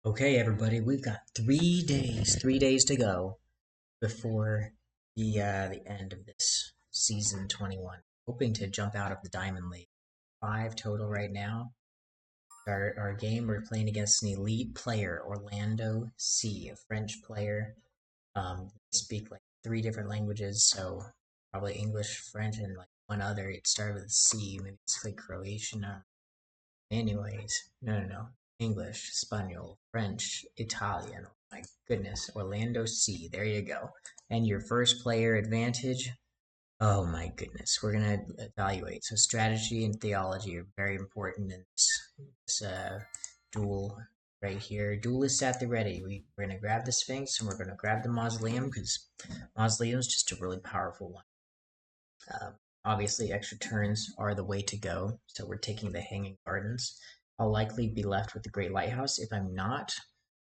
Okay, everybody, we've got 3 days to go before the end of this season 21. Hoping to jump out of the Diamond League. 5 total right now. Our game, we're playing against an elite player, Orlando C, a French player. They speak like 3 different languages, so probably English, French, and like one other. It started with a C, maybe it's like Croatian. Anyways, no. English, Spanish, French, Italian. Oh my goodness, Orlando C. There you go. And your first player advantage. Oh my goodness, we're gonna evaluate. So strategy and theology are very important in this duel right here. Duelists at the ready. We're gonna grab the Sphinx and we're gonna grab the Mausoleum because Mausoleum is just a really powerful one. Um, Obviously, extra turns are the way to go, so we're taking the Hanging Gardens. I'll likely be left with the Great Lighthouse. If I'm not,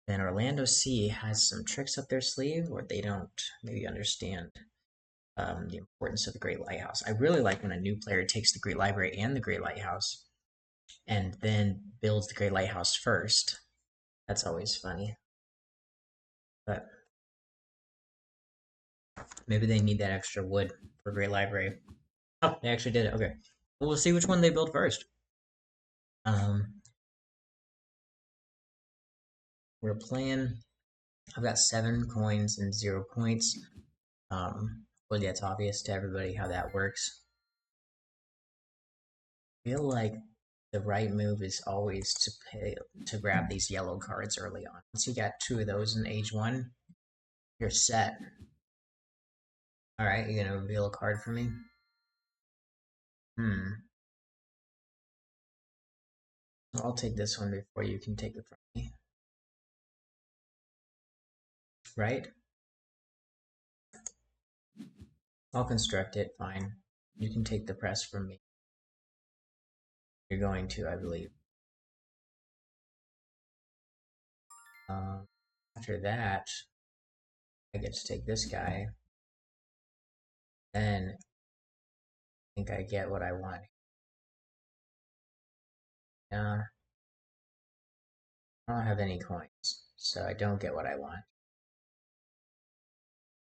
then Orlando C has some tricks up their sleeve, or they don't maybe understand the importance of the Great Lighthouse. I really like when a new player takes the Great Library and the Great Lighthouse, and then builds the Great Lighthouse first. That's always funny. But maybe they need that extra wood for Great Library. Oh, they actually did it. Okay. Well, we'll see which one they build first. Um, we're playing. I've got 7 coins and 0 points. Well, yeah, it's obvious to everybody how that works. I feel like the right move is always to grab these yellow cards early on. Once you got 2 of those in age 1, you're set. All right, you're gonna reveal a card for me. Hmm. I'll take this one before you can take it from me. Right? I'll construct it. Fine. You can take the press from me. You're going to, I believe. After that, I get to take this guy. Then I think I get what I want. I don't have any coins, so I don't get what I want.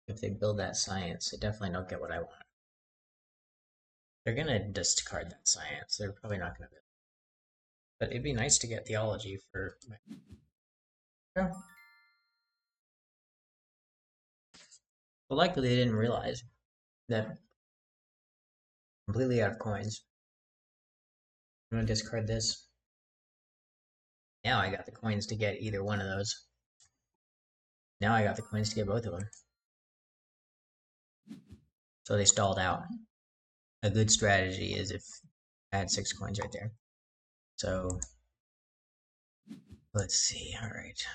If they build that science, I definitely don't get what I want. They're gonna discard that science. They're probably not gonna build. But it'd be nice to get theology for. Yeah. Well, likely they didn't realize that I'm completely out of coins. I'm gonna discard this. Now I got the coins to get either one of those. Now I got the coins to get both of them. So they stalled out. A good strategy is if I had 6 coins right there. So let's see. All right.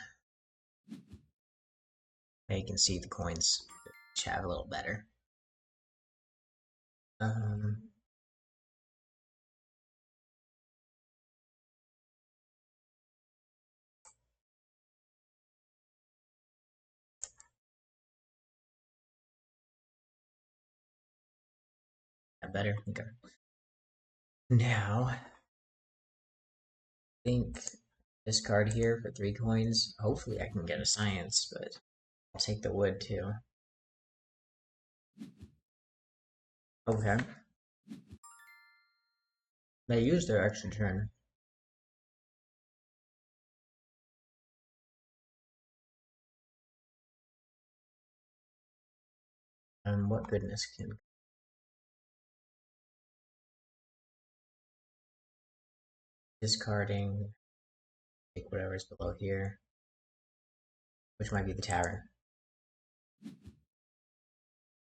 Now you can see the coins chat a little better. Um, better. Okay. Now, I think this card here for 3 coins. Hopefully, I can get a science, but I'll take the wood too. Okay. They used their extra turn. And what goodness can. Discarding. Take whatever's below here, which might be the tavern.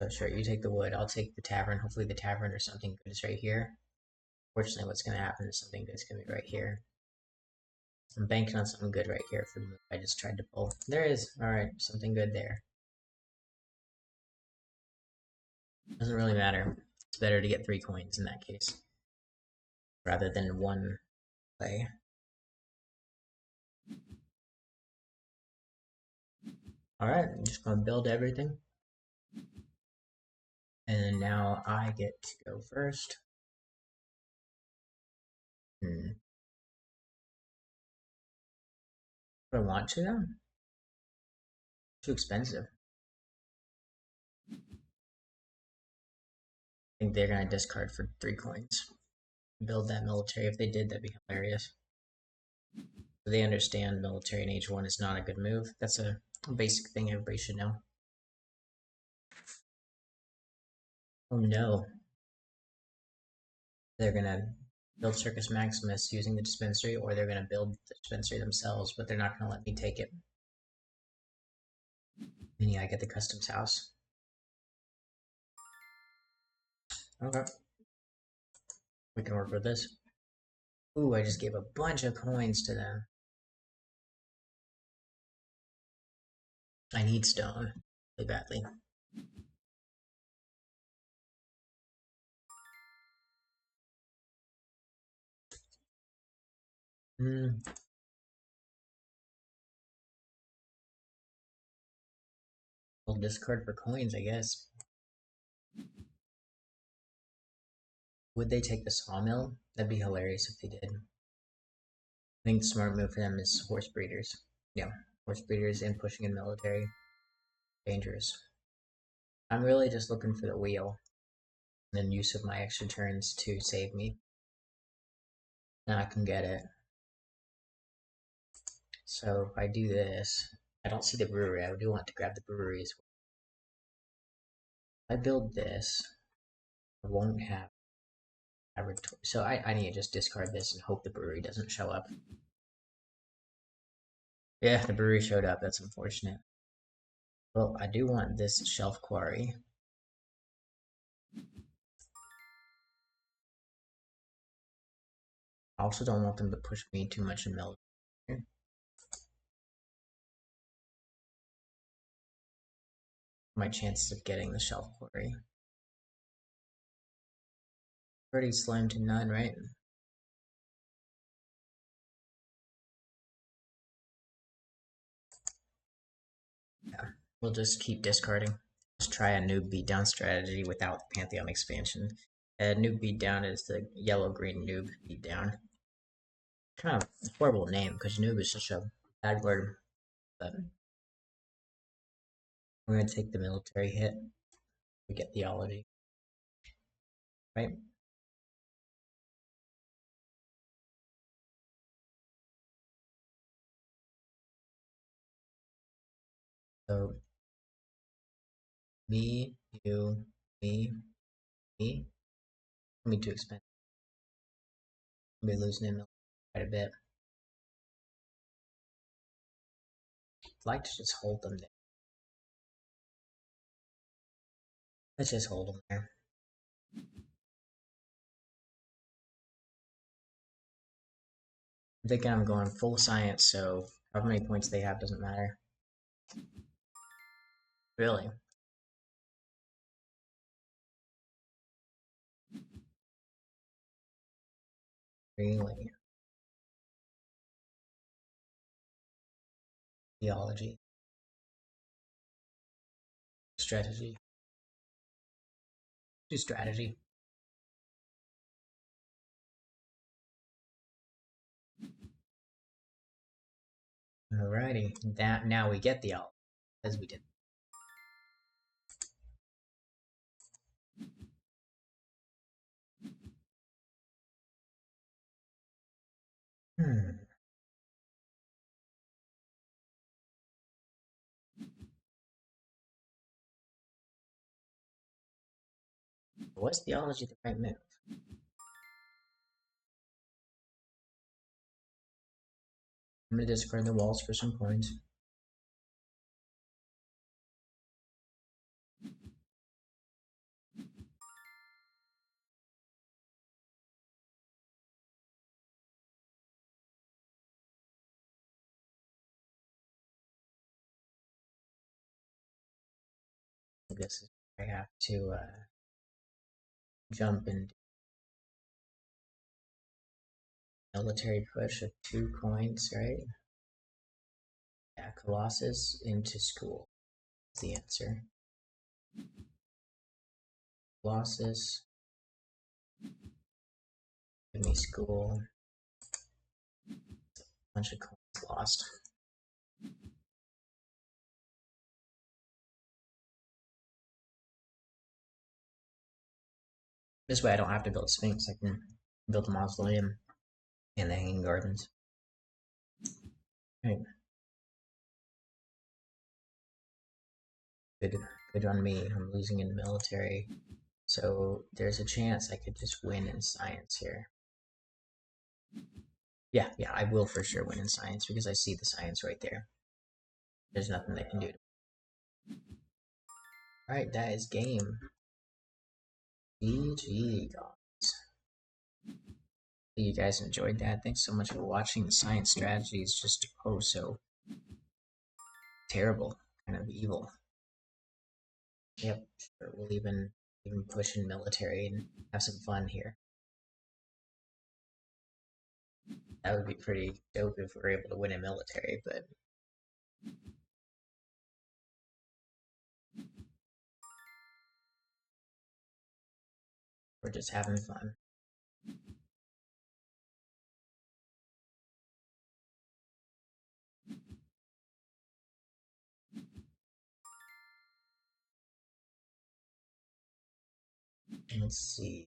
So sure, you take the wood, I'll take the tavern. Hopefully the tavern or something good is right here. Fortunately, what's going to happen is something good's going to be right here. I'm banking on something good right here for the move I just tried to pull. There is. Alright, something good there. Doesn't really matter. It's better to get 3 coins in that case, rather than one play. Alright, I'm just going to build everything. And now I get to go first. Do I want to though? Too expensive. I think they're gonna discard for 3 coins. Build that military. If they did, that'd be hilarious. They understand military in H1 is not a good move. That's a basic thing everybody should know. Oh no. They're gonna build Circus Maximus using the dispensary, or they're gonna build the dispensary themselves, but they're not gonna let me take it. Meaning I get the customs house. Okay. We can work with this. Ooh, I just gave a bunch of coins to them. I need stone really badly. Hmm. I'll discard for coins, I guess. Would they take the sawmill? That'd be hilarious if they did. I think the smart move for them is horse breeders. Yeah, horse breeders and pushing in military. Dangerous. I'm really just looking for the wheel. And then use of my extra turns to save me. Now I can get it. So if I do this, I don't see the brewery. I do want to grab the brewery as well. If I build this, I won't have average. So I need to just discard this and hope the brewery doesn't show up. Yeah, the brewery showed up. That's unfortunate. Well, I do want this shelf quarry. I also don't want them to push me too much in military. My chances of getting the shelf quarry. Pretty slim to none, right? Yeah, we'll just keep discarding. Just try a noob beatdown strategy without the Pantheon expansion. Noob beatdown is the yellow-green noob beatdown. Kind of a horrible name because noob is such a bad word. But we're gonna take the military hit. We get theology, right? So me, you, me, me. Me too expensive. I'll be losing in quite a bit. I'd like to just hold them there. Let's just hold them there. I'm thinking I'm going full science, so however many points they have doesn't matter. Really? Really? Theology. Strategy. Do strategy. Alrighty. That now we get theology. As we did. Hmm. Was theology the right move? I'm gonna discard the walls for some coins. I guess I have to jump and military push of 2 coins, right? Yeah, Colossus into school is the answer. Colossus, give me school. Bunch of coins lost. This way I don't have to build a Sphinx. I can build a mausoleum and the Hanging Gardens. Right. Good on me. I'm losing in military. So there's a chance I could just win in science here. Yeah, I will for sure win in science because I see the science right there. There's nothing they can do. Alright, that is game. BGG, guys. You guys enjoyed that. Thanks so much for watching. The science strategy is just oh so terrible, kind of evil. Yep, sure. We'll even push in military and have some fun here. That would be pretty dope if we were able to win in military, but we're just having fun. Let's see.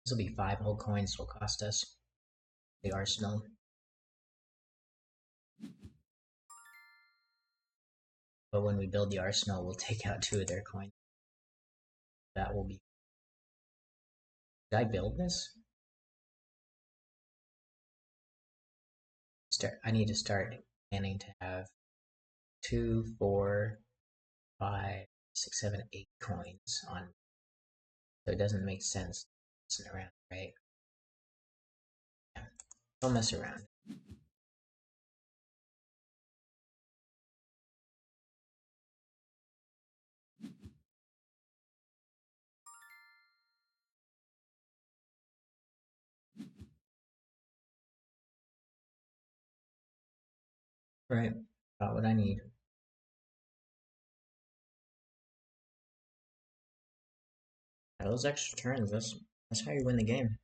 This will be 5 whole coins will cost us the arsenal. But when we build the arsenal, we'll take out 2 of their coins. That will be. Did I build this? I need to start planning to have 2, 4, 5, 6, 7, 8 coins on. So it doesn't make sense messing around, right? Yeah. Don't mess around. Right. Got what I need. Those extra turns, that's how you win the game.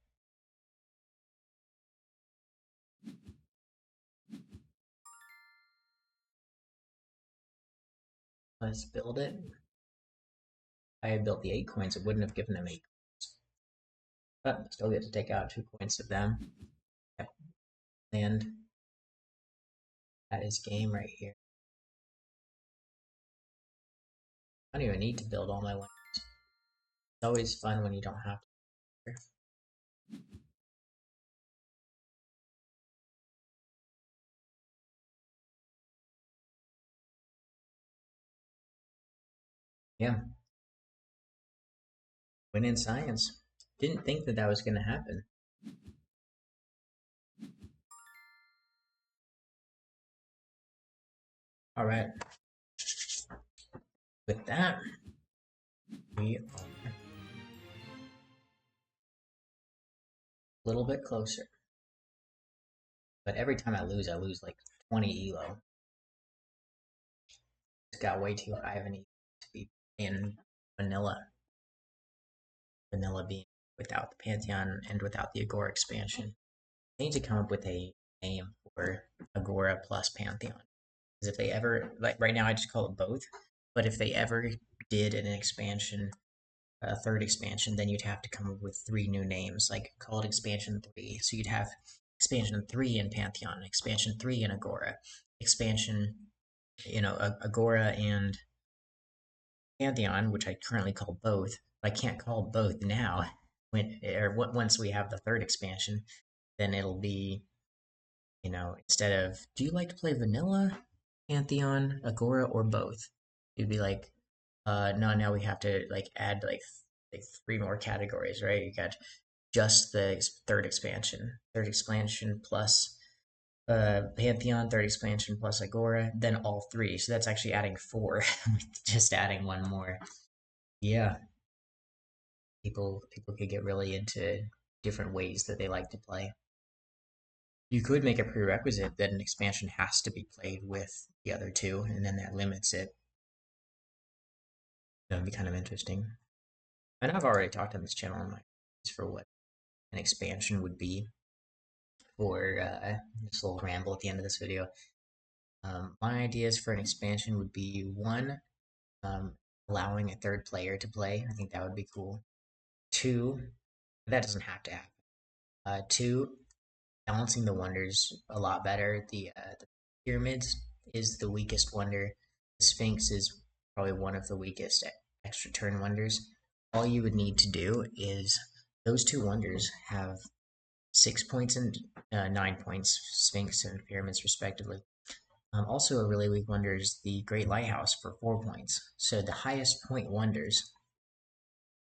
Let's build it. If I had built the 8 coins, it wouldn't have given them 8 coins. But still get to take out 2 coins of them. Yep. And that is game right here. I don't even need to build all my lands. It's always fun when you don't have to. Yeah. Win in science. Didn't think that that was going to happen. All right. With that, we are a little bit closer. But every time I lose like 20 elo. It's got way too high of an elo to be in vanilla. Vanilla being without the Pantheon and without the Agora expansion. I need to come up with a name for Agora plus Pantheon. Because if they ever, like right now I just call it both, but if they ever did an expansion, a third expansion, then you'd have to come up with 3 new names, like call it expansion 3. So you'd have expansion 3 in Pantheon, expansion 3 in Agora, expansion, Agora and Pantheon, which I currently call both. I can't call both now. Once we have the third expansion, then it'll be, instead of do you like to play vanilla, Pantheon, Agora, or both? It'd be like, no, now we have to like add like 3 more categories, right? You got just the third expansion plus Pantheon, third expansion plus Agora, then all 3. So that's actually adding 4, just adding 1 more. Yeah, people could get really into different ways that they like to play. You could make a prerequisite that an expansion has to be played with the other 2, and then that limits it. That would be kind of interesting. And I've already talked on this channel on my for what an expansion would be for this little ramble at the end of this video. My ideas for an expansion would be one, um, allowing a third player to play. I think that would be cool. Two, that doesn't have to happen. Two, balancing the wonders a lot better. The pyramids is the weakest wonder. The Sphinx is probably one of the weakest extra turn wonders. All you would need to do is those two wonders have 6 points and 9 points, Sphinx and pyramids respectively. Also, a really weak wonder is the Great Lighthouse for 4 points. So the highest point wonders,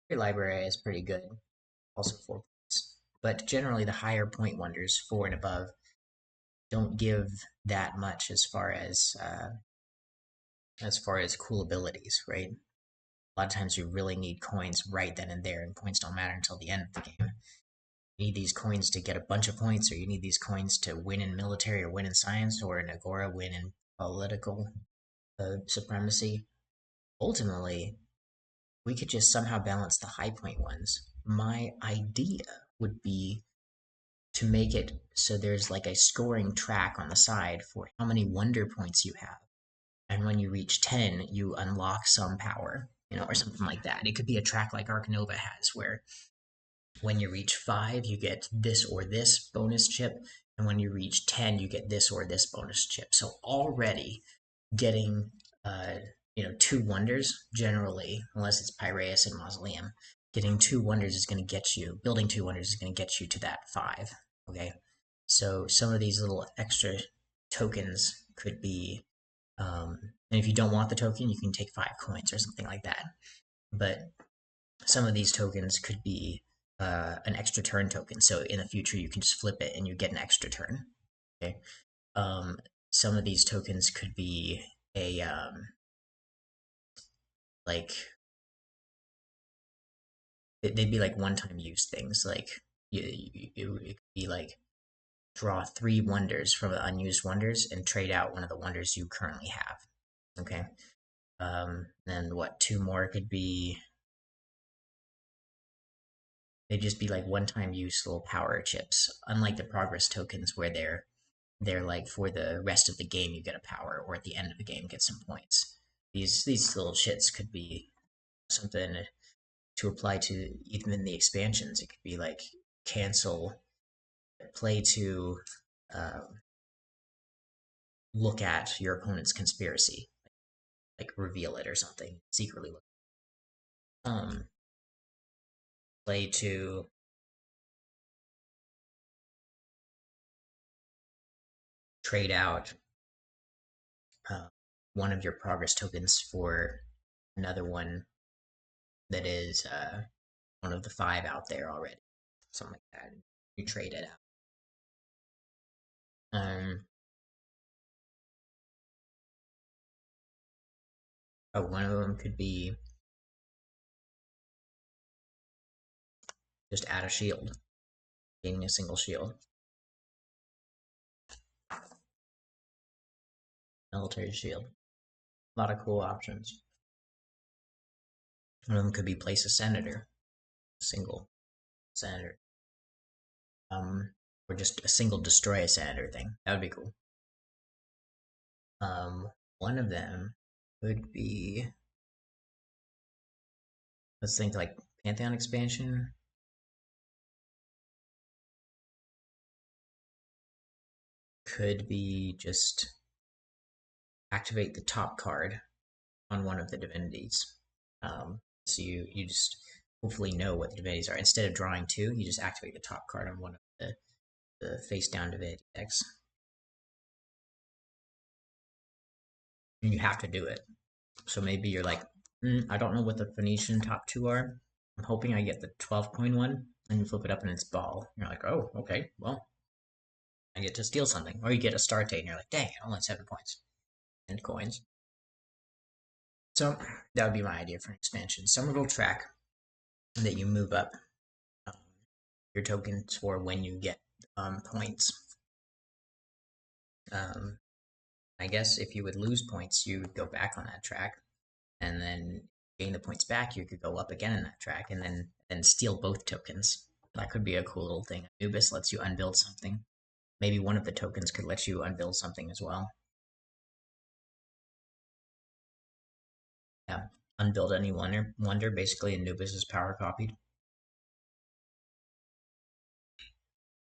Great Library is pretty good, also 4 points. But generally, the higher point wonders, 4 and above, don't give that much as far as cool abilities, right? A lot of times you really need coins right then and there, and points don't matter until the end of the game. You need these coins to get a bunch of points, or you need these coins to win in military, or win in science, or in Agora win in political supremacy. Ultimately, we could just somehow balance the high point ones. My idea would be to make it so there's like a scoring track on the side for how many wonder points you have. And when you reach 10, you unlock some power, or something like that. It could be a track like Arc Nova has, where when you reach 5, you get this or this bonus chip, and when you reach 10, you get this or this bonus chip. So already getting, uh, two wonders generally, unless it's Piraeus and Mausoleum, getting two wonders is going to get you, building two wonders is going to get you to that 5. Okay, so some of these little extra tokens could be, and if you don't want the token, you can take 5 coins or something like that. But some of these tokens could be an extra turn token. So in the future, you can just flip it and you get an extra turn. Okay. Um, some of these tokens could be a like they'd be like one-time use things. Like it could be like draw 3 wonders from the unused wonders and trade out one of the wonders you currently have. Okay. Then what? Two more could be they'd just be like one-time use little power chips, unlike the progress tokens where they're like for the rest of the game you get a power, or at the end of the game get some points. These little shits could be something to apply to even the expansions. It could be like cancel play to look at your opponent's conspiracy, like reveal it or something, secretly look. Play to trade out uh, one of your progress tokens for another one that is one of the 5 out there already, something like that. You trade it out. One of them could be just add a shield, gaining a single shield. Military shield. A lot of cool options. One of them could be place a senator, a single senator. Or just a single destroy a senator thing. That would be cool. One of them could be, let's think like Pantheon expansion. Could be just activate the top card on one of the divinities. So you just hopefully know what the divinities are. Instead of drawing 2, you just activate the top card on one of the face down divinity decks. And you have to do it. So maybe you're like, I don't know what the Phoenician top 2 are. I'm hoping I get the 12 coin one, and you flip it up and it's ball. You're like, oh, okay, well, I get to steal something. Or you get a star tate and you're like, dang, only 7 points. And coins. So that would be my idea for an expansion. Some little track that you move up um, your tokens for when you get points. I guess if you would lose points, you would go back on that track, and then gain the points back. You could go up again in that track, and then steal both tokens. That could be a cool little thing. Anubis lets you unbuild something. Maybe one of the tokens could let you unbuild something as well. Yeah, unbuild any wonder basically Anubis's power copied.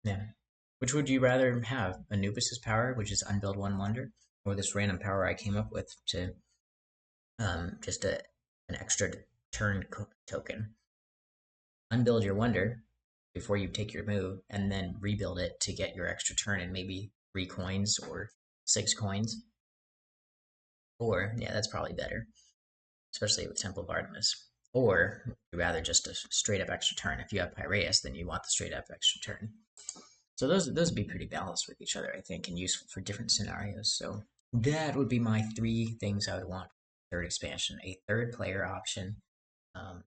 Yeah. Which would you rather have? Anubis's power, which is unbuild one wonder, or this random power I came up with to just an extra turn token? Unbuild your wonder before you take your move, and then rebuild it to get your extra turn and maybe 3 coins or 6 coins. Or, yeah, that's probably better, especially with Temple of Artemis. Or you'd rather just a straight up extra turn. If you have Piraeus, then you want the straight up extra turn. So those would be pretty balanced with each other, I think, and useful for different scenarios. So that would be my 3 things I would want. Third expansion, a third player option, um,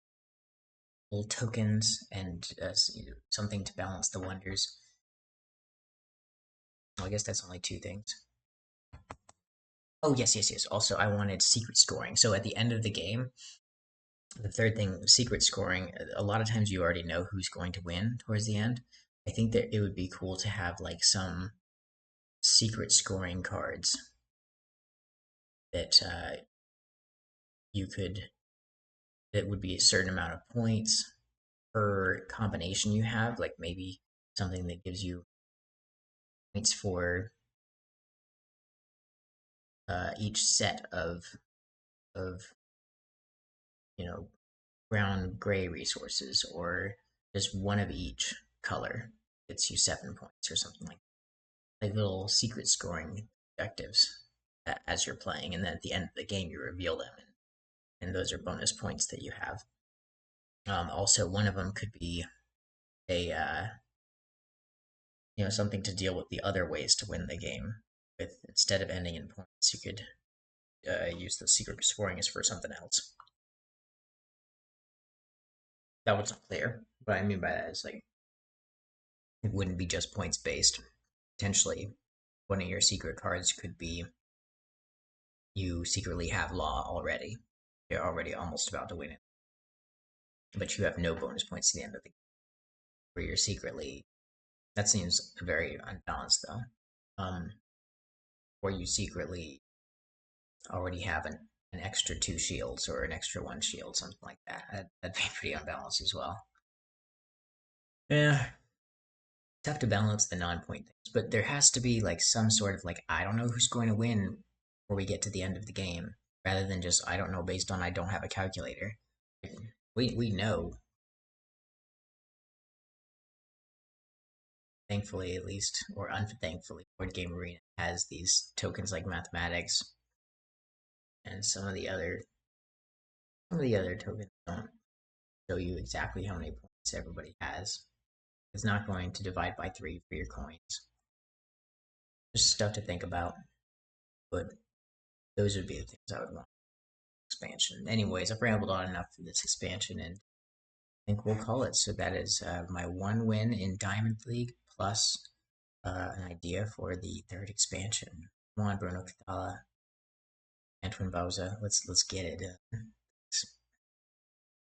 little tokens, and something to balance the wonders. Well, I guess that's only 2 things. Oh yes, yes, yes. Also, I wanted secret scoring. So at the end of the game, the third thing, secret scoring. A lot of times you already know who's going to win towards the end. I think that it would be cool to have like some secret scoring cards that you could it would be a certain amount of points per combination you have, like maybe something that gives you points for each set of you know brown gray resources, or just one of each color gets you 7 points or something like little secret scoring objectives as you're playing, and then at the end of the game you reveal them, and those are bonus points that you have. Also, one of them could be a something to deal with the other ways to win the game. With instead of ending in points, you could use the secret scoring as for something else. That wasn't clear. What I mean by that is like it wouldn't be just points based. Potentially, one of your secret cards could be you secretly have law already. You're already almost about to win it, but you have no bonus points to the end of the game. Where you're secretly that seems very unbalanced though. Where you secretly already have an extra 2 shields or an extra 1 shield, something like that. That'd be pretty unbalanced as well. Yeah, tough to balance the non-point things, but there has to be like some sort of like I don't know who's going to win before we get to the end of the game, rather than just I don't know based on I don't have a calculator. We know, thankfully at least, or unthankfully, Board Game Arena has these tokens like mathematics, and some of the other tokens don't show you exactly how many points everybody has. It's not going to divide by 3 for your coins. Just stuff to think about, but those would be the things I would want. Expansion. Anyways, I've rambled on enough for this expansion, and I think we'll call it. So that is my 1 win in Diamond League plus an idea for the third expansion. Come on, Bruno Cathala, Antoine Bauza, let's get it.